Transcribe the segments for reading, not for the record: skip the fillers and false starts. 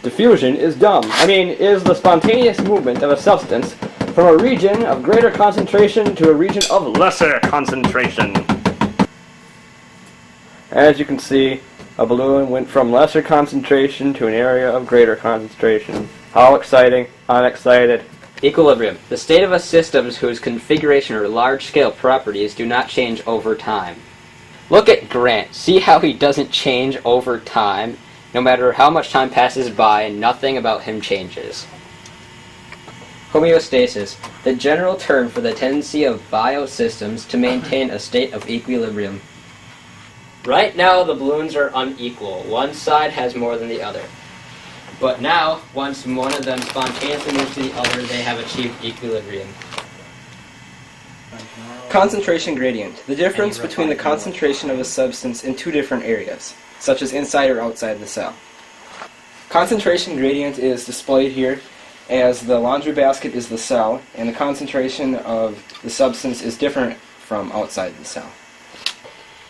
Diffusion is is the spontaneous movement of a substance from a region of greater concentration to a region of lesser concentration. As you can see, a balloon went from lesser concentration to an area of greater concentration. How exciting, unexcited. Equilibrium. The state of a system whose configuration or large-scale properties do not change over time. Look at Grant. See how he doesn't change over time? No matter how much time passes by, nothing about him changes. Homeostasis. The general term for the tendency of biosystems to maintain a state of equilibrium. Right now, the balloons are unequal. One side has more than the other. But now, once one of them spontaneously moves to the other, they have achieved equilibrium. Concentration gradient. The difference between the concentration of a substance in two different areas, such as inside or outside the cell. Concentration gradient is displayed here as the laundry basket is the cell, and the concentration of the substance is different from outside the cell.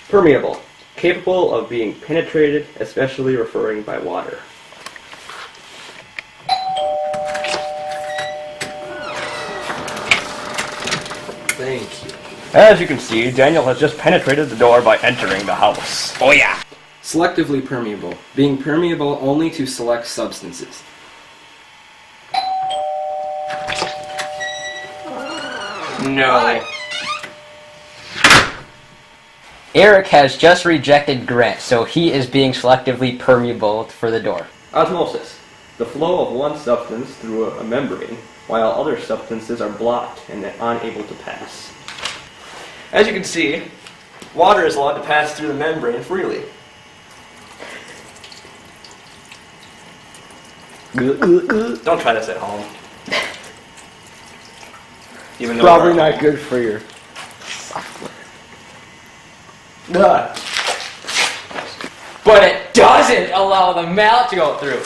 Permeable. Capable of being penetrated, especially referring by water. Thank you. As you can see, Daniel has just penetrated the door by entering the house. Oh yeah! Selectively permeable. Being permeable only to select substances. No. Eric has just rejected Grant, so he is being selectively permeable for the door. Osmosis. The flow of one substance through a membrane, while other substances are blocked and unable to pass. As you can see, water is allowed to pass through the membrane freely. Don't try this at home. Even though Probably not good for your software. But it doesn't allow the mallet to go through.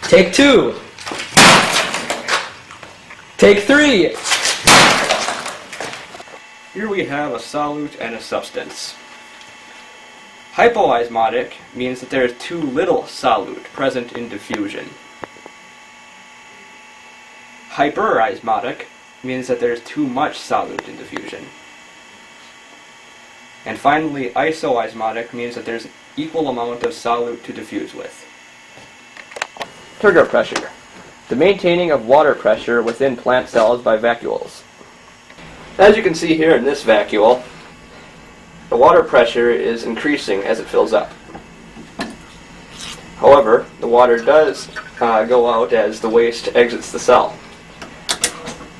Take two. Take three. Here we have a solute and a substance. Hypoosmotic means that there is too little solute present in diffusion. Hyperosmotic means that there is too much solute in diffusion. And finally, isoosmotic means that there's an equal amount of solute to diffuse with. Turgor pressure. The maintaining of water pressure within plant cells by vacuoles. As you can see here in this vacuole, the water pressure is increasing as it fills up. However, the water does go out as the waste exits the cell.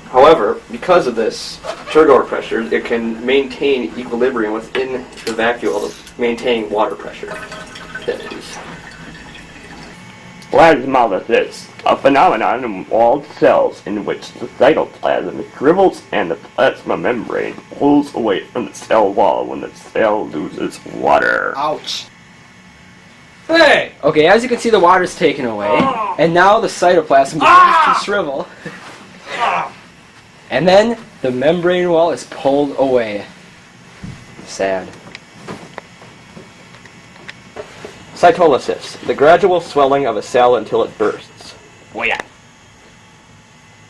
However, because of this Turgor pressure, it can maintain equilibrium within the vacuole, maintaining water pressure. Plasmolysis, a phenomenon in walled cells in which the cytoplasm shrivels and the plasma membrane pulls away from the cell wall when the cell loses water. Ouch. Hey! Okay, as you can see, the water's taken away, and now the cytoplasm begins to shrivel. And then the membrane wall is pulled away. Sad. Cytolysis, the gradual swelling of a cell until it bursts. Oh yeah.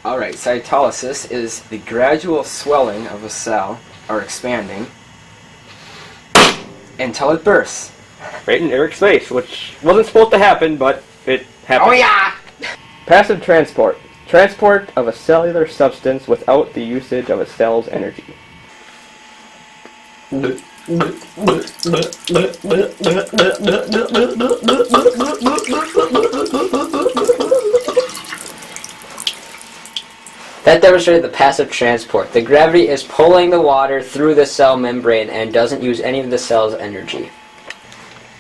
Alright, cytolysis is the gradual swelling of a cell, or expanding, until it bursts. Right in Eric's face, which wasn't supposed to happen, but it happened. Oh yeah! Passive transport. Transport of a cellular substance without the usage of a cell's energy. That demonstrated the passive transport. The gravity is pulling the water through the cell membrane and doesn't use any of the cell's energy.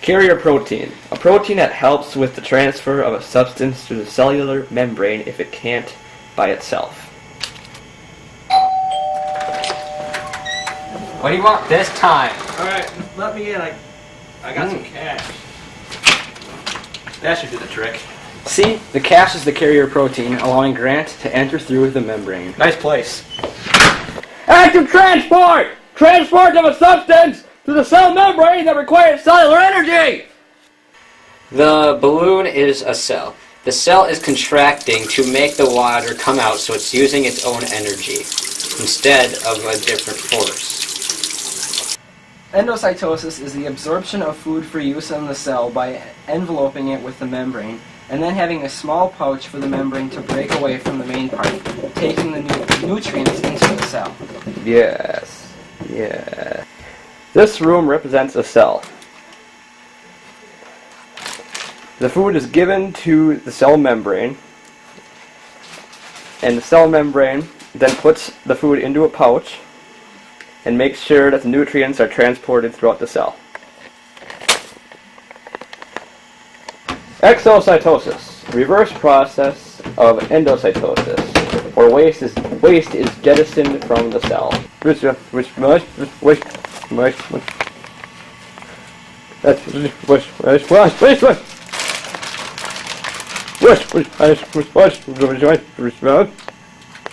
Carrier protein. A protein that helps with the transfer of a substance through the cellular membrane if it can't by itself. What do you want this time? Alright, let me in. I got some cash. That should do the trick. See, the cash is the carrier protein, allowing Grant to enter through the membrane. Nice place. Active transport! Transport of a substance to the cell membrane that requires cellular energy! The balloon is a cell. The cell is contracting to make the water come out, so it's using its own energy instead of a different force. Endocytosis is the absorption of food for use in the cell by enveloping it with the membrane, and then having a small pouch for the membrane to break away from the main part, taking the nutrients into the cell. Yes. Yeah. This room represents a cell. The food is given to the cell membrane, and the cell membrane then puts the food into a pouch and makes sure that the nutrients are transported throughout the cell. Exocytosis, reverse process of endocytosis, or waste is jettisoned from the cell.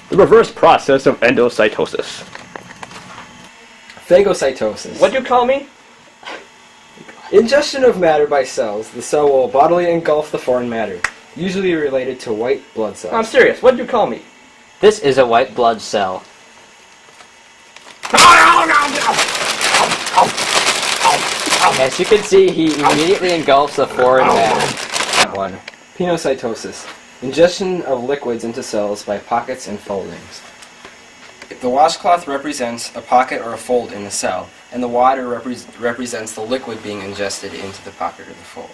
The reverse process of endocytosis. Phagocytosis. What do you call me? Ingestion of matter by cells. The cell will bodily engulf the foreign matter, usually related to white blood cells. I'm serious. What do you call me? This is a white blood cell. As you can see, he immediately engulfs the foreign matter. One. Penocytosis. Ingestion of liquids into cells by pockets and foldings. The washcloth represents a pocket or a fold in the cell, and the water represents the liquid being ingested into the pocket or the fold.